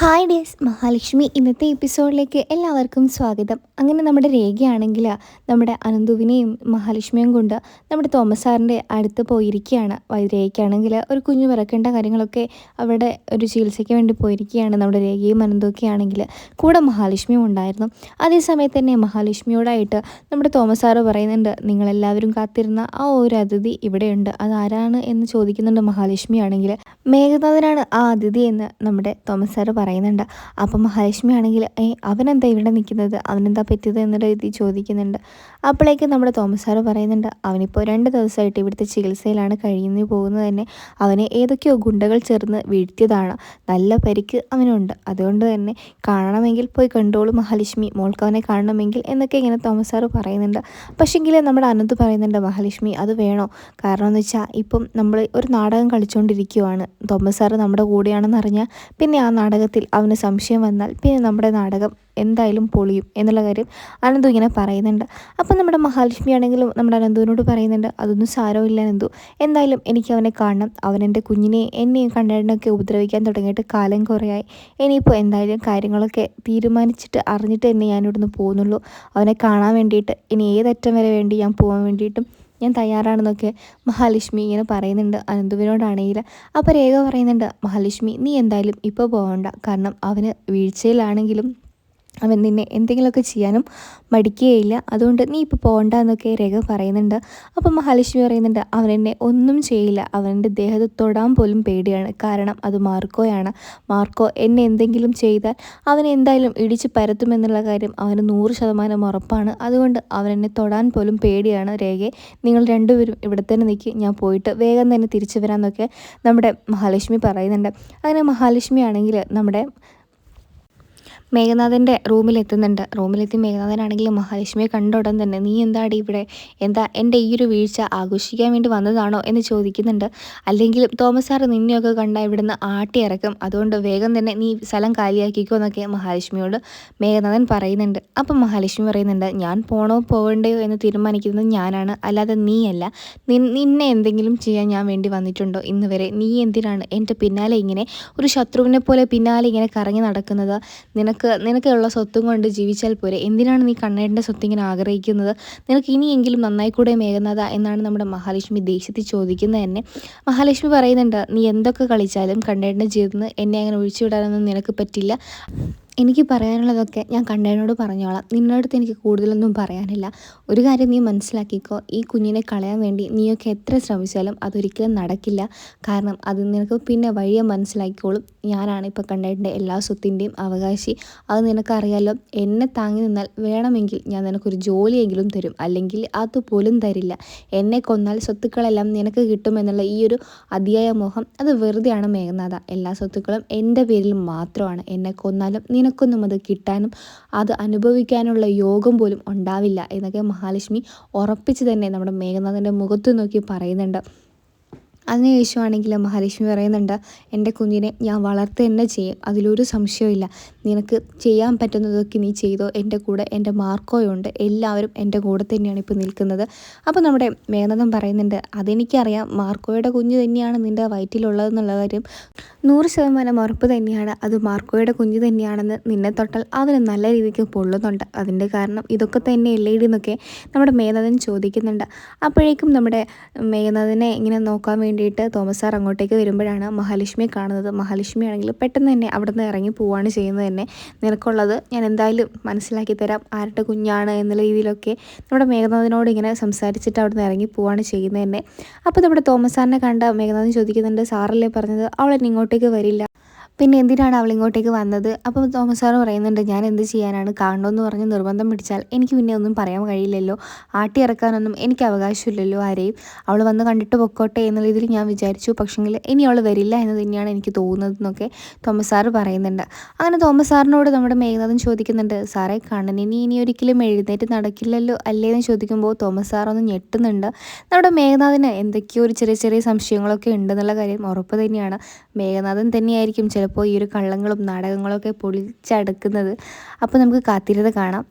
Hi days Mahalakshmi ഇന്നത്തെ എപ്പിസോഡിലേക്ക് എല്ലാവർക്കും സ്വാഗതം. അങ്ങനെ നമ്മുടെ രേഖയാണെങ്കിൽ നമ്മുടെ അനന്തുവിനെയും മഹാലക്ഷ്മിയും കൊണ്ട് നമ്മുടെ തോമസ് സാറിൻ്റെ അടുത്ത് പോയിരിക്കുകയാണ്. രേഖയ്ക്കാണെങ്കിൽ ഒരു കുഞ്ഞു പിറക്കേണ്ട കാര്യങ്ങളൊക്കെ അവിടെ ഒരു ചികിത്സയ്ക്ക് വേണ്ടി പോയിരിക്കുകയാണ്. നമ്മുടെ രേഖയും അനന്തുമൊക്കെ ആണെങ്കിൽ കൂടെ മഹാലക്ഷ്മിയും ഉണ്ടായിരുന്നു. അതേസമയത്ത് തന്നെ മഹാലക്ഷ്മിയോടായിട്ട് നമ്മുടെ തോമസ് സാറ് പറയുന്നുണ്ട്, നിങ്ങളെല്ലാവരും കാത്തിരുന്ന ആ ഒരു അതിഥി ഇവിടെയുണ്ട്, അതാരാണ് എന്ന് ചോദിക്കുന്നുണ്ട്. മഹാലക്ഷ്മി ആണെങ്കിൽ മേഘനാഥനാണ് ആ അതിഥി എന്ന് നമ്മുടെ തോമസ് സാറ് പറയുന്നുണ്ട്. അപ്പം മഹാലക്ഷ്മി ആണെങ്കിൽ അവനെന്താ ഇവിടെ നിൽക്കുന്നത്, അവനെന്താ പറ്റിയത് എന്നുള്ള രീതി ചോദിക്കുന്നുണ്ട്. അപ്പോഴേക്കും നമ്മുടെ തോമസ് സാറ് പറയുന്നുണ്ട്, അവനിപ്പോൾ 2 ദിവസമായിട്ട് ഇവിടുത്തെ ചികിത്സയിലാണ് കഴിഞ്ഞു പോകുന്നത് തന്നെ. അവനെ ഏതൊക്കെയോ ഗുണ്ടകൾ ചേർന്ന് വീഴ്ത്തിയതാണ്, നല്ല പരിക്ക് അവനുണ്ട്, അതുകൊണ്ട് തന്നെ കാണണമെങ്കിൽ പോയി കണ്ടോളൂ മഹാലക്ഷ്മി, മോൾക്ക് അവനെ കാണണമെങ്കിൽ എന്നൊക്കെ ഇങ്ങനെ തോമസ് സാറ് പറയുന്നുണ്ട്. പക്ഷേങ്കിൽ നമ്മുടെ അനന്ത് പറയുന്നുണ്ട്, മഹാലക്ഷ്മി അത് വേണോ, കാരണം എന്ന് വെച്ചാൽ ഇപ്പം നമ്മൾ ഒരു നാടകം കളിച്ചുകൊണ്ടിരിക്കുകയാണ്, തോമസ് സാറ് നമ്മുടെ കൂടെയാണെന്ന് അറിഞ്ഞാൽ പിന്നെ ആ നാടകത്തിൽ അവന് സംശയം വന്നാൽ പിന്നെ നമ്മുടെ നാടകം എന്തായാലും പൊളിയും എന്നുള്ള കാര്യം അനന്തു ഇങ്ങനെ പറയുന്നുണ്ട്. അപ്പം നമ്മുടെ മഹാലക്ഷ്മി ആണെങ്കിലും നമ്മുടെ അനന്തുവിനോട് പറയുന്നുണ്ട്, അതൊന്നും സാരമില്ല അനന്തു, എന്തായാലും എനിക്ക് അവനെ കാണണം, അവനെൻ്റെ കുഞ്ഞിനെ എന്നെയും കണ്ണേടനൊക്കെ ഉപദ്രവിക്കാൻ തുടങ്ങിയിട്ട് കാലം കുറയായി, ഇനിയിപ്പോൾ എന്തായാലും കാര്യങ്ങളൊക്കെ തീരുമാനിച്ചിട്ട് അറിഞ്ഞിട്ട് തന്നെ ഞാനിവിടുന്ന് പോകുന്നുള്ളൂ, അവനെ കാണാൻ വേണ്ടിയിട്ട് ഇനി ഏതറ്റം വരെ വേണ്ടി ഞാൻ പോകാൻ വേണ്ടിയിട്ടും ഞാൻ തയ്യാറാണെന്നൊക്കെ മഹാലക്ഷ്മി ഇങ്ങനെ പറയുന്നുണ്ട് അനന്തുവിനോടാണെങ്കിൽ. അപ്പോൾ രേഖ പറയുന്നുണ്ട്, മഹാലക്ഷ്മി നീ എന്തായാലും ഇപ്പോൾ പോകണ്ട, കാരണം അവന് വീഴ്ചയിലാണെങ്കിലും അവൻ നിന്നെ എന്തെങ്കിലുമൊക്കെ ചെയ്യാനും മടിക്കുകയില്ല, അതുകൊണ്ട് നീ ഇപ്പോൾ പോകണ്ട എന്നൊക്കെ രേഖ പറയുന്നുണ്ട്. അപ്പം മഹാലക്ഷ്മി പറയുന്നുണ്ട്, അവനെന്നെ ഒന്നും ചെയ്യില്ല, അവൻ്റെ ദേഹത്ത് തൊടാൻ പോലും പേടിയാണ്, കാരണം അത് മാർക്കോയാണ്, മാർക്കോ എന്നെ എന്തെങ്കിലും ചെയ്താൽ അവനെ എന്തായാലും ഇടിച്ച് പരത്തുമെന്നുള്ള കാര്യം അവന് 100% ഉറപ്പാണ്, അതുകൊണ്ട് അവനെന്നെ തൊടാൻ പോലും പേടിയാണ്. രേഖയെ നിങ്ങൾ രണ്ടുപേരും ഇവിടെ തന്നെ നിൽക്കി, ഞാൻ പോയിട്ട് വേഗം തന്നെ തിരിച്ചു വരാമെന്നൊക്കെ നമ്മുടെ മഹാലക്ഷ്മി പറയുന്നുണ്ട്. അങ്ങനെ മഹാലക്ഷ്മി ആണെങ്കിൽ നമ്മുടെ മേഘനാഥൻ്റെ റൂമിലെത്തുന്നുണ്ട്. റൂമിലെത്തി മേഘനാഥനാണെങ്കിൽ മഹാലക്ഷ്മിയെ കണ്ട ഉടൻ തന്നെ, നീ എന്താടി ഇവിടെ, എന്താ എൻ്റെ ഈ ഒരു വീഴ്ച ആഘോഷിക്കാൻ വേണ്ടി വന്നതാണോ എന്ന് ചോദിക്കുന്നുണ്ട്. അല്ലെങ്കിൽ തോമസ് സാറ് നിന്നെയൊക്കെ കണ്ടാൽ ഇവിടുന്ന് ആട്ടി ഇറക്കും, അതുകൊണ്ട് വേഗം തന്നെ നീ സ്ഥലം കാലിയാക്കിക്കോ എന്നൊക്കെ മഹാലക്ഷ്മിയോട് മേഘനാഥൻ പറയുന്നുണ്ട്. അപ്പം മഹാലക്ഷ്മി പറയുന്നുണ്ട്, ഞാൻ പോണോ പോകണ്ടയോ എന്ന് തീരുമാനിക്കുന്നത് ഞാനാണ്, അല്ലാതെ നീയല്ല, നിന്നെ എന്തെങ്കിലും ചെയ്യാൻ ഞാൻ വേണ്ടി വന്നിട്ടുണ്ടോ ഇന്ന് വരെ, നീ എന്തിനാണ് എൻ്റെ പിന്നാലെ ഇങ്ങനെ ഒരു ശത്രുവിനെ പോലെ പിന്നാലെ ഇങ്ങനെ കറങ്ങി നടക്കുന്നത്, നിനക്കുള്ള സ്വത്തും കൊണ്ട് ജീവിച്ചാൽ പോരെ, എന്തിനാണ് നീ കണ്ണേട്ടൻ്റെ സ്വത്ത് ഇങ്ങനെ ആഗ്രഹിക്കുന്നത്, നിനക്ക് ഇനിയെങ്കിലും നന്നായിക്കൂടെ മേഘനാഥ എന്നാണ് നമ്മുടെ മഹാലക്ഷ്മി ദേഷ്യത്തിൽ ചോദിക്കുന്നത് തന്നെ. മഹാലക്ഷ്മി പറയുന്നുണ്ട്, നീ എന്തൊക്കെ കളിച്ചാലും കണ്ണേട്ടൻ്റെ ജീവിതത്തിൽ നിന്ന് എന്നെ അങ്ങനെ ഒഴിച്ചുവിടാനൊന്നും നിനക്ക് പറ്റില്ല, എനിക്ക് പറയാനുള്ളതൊക്കെ ഞാൻ കണ്ണേനോട് പറഞ്ഞോളാം, നിന്നോടത്ത് എനിക്ക് കൂടുതലൊന്നും പറയാനില്ല, ഒരു കാര്യം നീ മനസ്സിലാക്കിക്കോ, ഈ കുഞ്ഞിനെ കളയാൻ വേണ്ടി നീയൊക്കെ എത്ര ശ്രമിച്ചാലും അതൊരിക്കലും നടക്കില്ല, കാരണം അത് നിനക്ക് പിന്നെ വഴിയെ മനസ്സിലാക്കിക്കോളും, ഞാനാണ് ഇപ്പോൾ കണ്ണേട്ടൻ്റെ എല്ലാ സ്വത്തിൻ്റെയും അവകാശി, അത് നിനക്കറിയാലോ, എന്നെ താങ്ങി നിന്നാൽ വേണമെങ്കിൽ ഞാൻ നിനക്കൊരു ജോലിയെങ്കിലും തരും, അല്ലെങ്കിൽ അതുപോലും തരില്ല, എന്നെ കൊന്നാൽ സ്വത്തുക്കളെല്ലാം നിനക്ക് കിട്ടുമെന്നുള്ള ഈ ഒരു അതിയായ മോഹം അത് വെറുതെയാണ് മേഘനാഥ, എല്ലാ സ്വത്തുക്കളും എൻ്റെ പേരിൽ മാത്രമാണ്, എന്നെ കൊന്നാലും നിനക്കൊന്നും അത് കിട്ടാനും അത് അനുഭവിക്കാനുള്ള യോഗം പോലും ഉണ്ടാവില്ല എന്നൊക്കെ മഹാലക്ഷ്മി ഉറപ്പിച്ച് തന്നെ നമ്മുടെ മേഘനാഥൻ്റെ മുഖത്ത് നോക്കി പറയുന്നുണ്ട്. അതിനുശേഷമാണെങ്കിൽ മഹാലക്ഷ്മി പറയുന്നുണ്ട്, എൻ്റെ കുഞ്ഞിനെ ഞാൻ വളർത്തുക തന്നെ ചെയ്യും, അതിലൊരു സംശയമില്ല, നിനക്ക് ചെയ്യാൻ പറ്റുന്നതൊക്കെ നീ ചെയ്തോ, എൻ്റെ കൂടെ എൻ്റെ മാർക്കോയുണ്ട്, എല്ലാവരും എൻ്റെ കൂടെ തന്നെയാണ് ഇപ്പോൾ നിൽക്കുന്നത്. അപ്പോൾ നമ്മുടെ മേഘനാഥൻ പറയുന്നുണ്ട്, അതെനിക്കറിയാം, മാർക്കോയുടെ കുഞ്ഞ് തന്നെയാണ് നിൻ്റെ വയറ്റിലുള്ളതെന്നുള്ള കാര്യം 100% ഉറപ്പ് തന്നെയാണ്, അത് മാർക്കോയുടെ കുഞ്ഞ് തന്നെയാണെന്ന് നിന്നെ തൊട്ടാൽ അവന് നല്ല രീതിക്ക് പൊള്ളുന്നുണ്ട്, അതിൻ്റെ കാരണം ഇതൊക്കെ തന്നെ എല്ലേടി എന്നൊക്കെ നമ്മുടെ മേഘനാഥൻ ചോദിക്കുന്നുണ്ട്. അപ്പോഴേക്കും നമ്മുടെ മേഘനാഥനെ ഇങ്ങനെ നോക്കാൻ വേണ്ടിയിട്ട് തോമസ് സാർ അങ്ങോട്ടേക്ക് വരുമ്പോഴാണ് മഹാലക്ഷ്മിയെ കാണുന്നത്. മഹാലക്ഷ്മി ആണെങ്കിൽ പെട്ടെന്ന് തന്നെ അവിടെ നിന്ന് ഇറങ്ങി പോവുകയാണ് ചെയ്യുന്നത് തന്നെ. നിനക്കുള്ളത് ഞാൻ എന്തായാലും മനസ്സിലാക്കി തരാം, ആരുടെ കുഞ്ഞാണ് എന്നുള്ള രീതിയിലൊക്കെ നമ്മുടെ മേഘനാഥനോട് ഇങ്ങനെ സംസാരിച്ചിട്ട് അവിടെ നിന്ന് ഇറങ്ങി പോവുകയാണ് ചെയ്യുന്നത് തന്നെ. അപ്പോൾ നമ്മുടെ തോമസ് സാറിനെ കണ്ട മേഘനാഥൻ ചോദിക്കുന്നുണ്ട്, സാറല്ലേ പറഞ്ഞത് അവൾ ഇങ്ങോട്ടേക്ക് വരില്ല, പിന്നെ എന്തിനാണ് അവൾ ഇങ്ങോട്ടേക്ക് വന്നത്? അപ്പോൾ തോമസ് സാറ് പറയുന്നുണ്ട്, ഞാൻ എന്ത് ചെയ്യാനാണ്, കാണണമെന്ന് പറഞ്ഞ് നിർബന്ധം പിടിച്ചാൽ എനിക്ക് പിന്നെ ഒന്നും പറയാൻ കഴിയില്ലല്ലോ, ആട്ടി ഇറക്കാനൊന്നും എനിക്ക് അവകാശമില്ലല്ലോ ആരെയും, അവൾ വന്ന് കണ്ടിട്ട് പൊക്കോട്ടെ എന്നുള്ള രീതിയിൽ ഞാൻ വിചാരിച്ചു, പക്ഷെങ്കിൽ ഇനി അവൾ വരില്ല എന്ന് തന്നെയാണ് എനിക്ക് തോന്നുന്നതെന്നൊക്കെ തോമസ് സാറ് പറയുന്നുണ്ട്. അങ്ങനെ തോമസ് സാറിനോട് നമ്മുടെ മേഘനാഥൻ ചോദിക്കുന്നുണ്ട്, സാറേ കണ്ണനിനി ഇനി ഒരിക്കലും എഴുന്നേറ്റ് നടക്കില്ലല്ലോ അല്ലേ എന്ന് ചോദിക്കുമ്പോൾ തോമസ് സാറൊന്ന് ഞെട്ടുന്നുണ്ട്. നമ്മുടെ മേഘനാഥന് എന്തൊക്കെയോ ഒരു ചെറിയ ചെറിയ സംശയങ്ങളൊക്കെ ഉണ്ടെന്നുള്ള കാര്യം ഉറപ്പ് തന്നെയാണ്. മേഘനാഥൻ തന്നെയായിരിക്കും ചിലപ്പോൾ ഈ ഒരു കള്ളങ്ങളും നാടകങ്ങളൊക്കെ പൊളിച്ചടുക്കുന്നത്. അപ്പോൾ നമുക്ക് കാത്തിരുന്ന് കാണാം.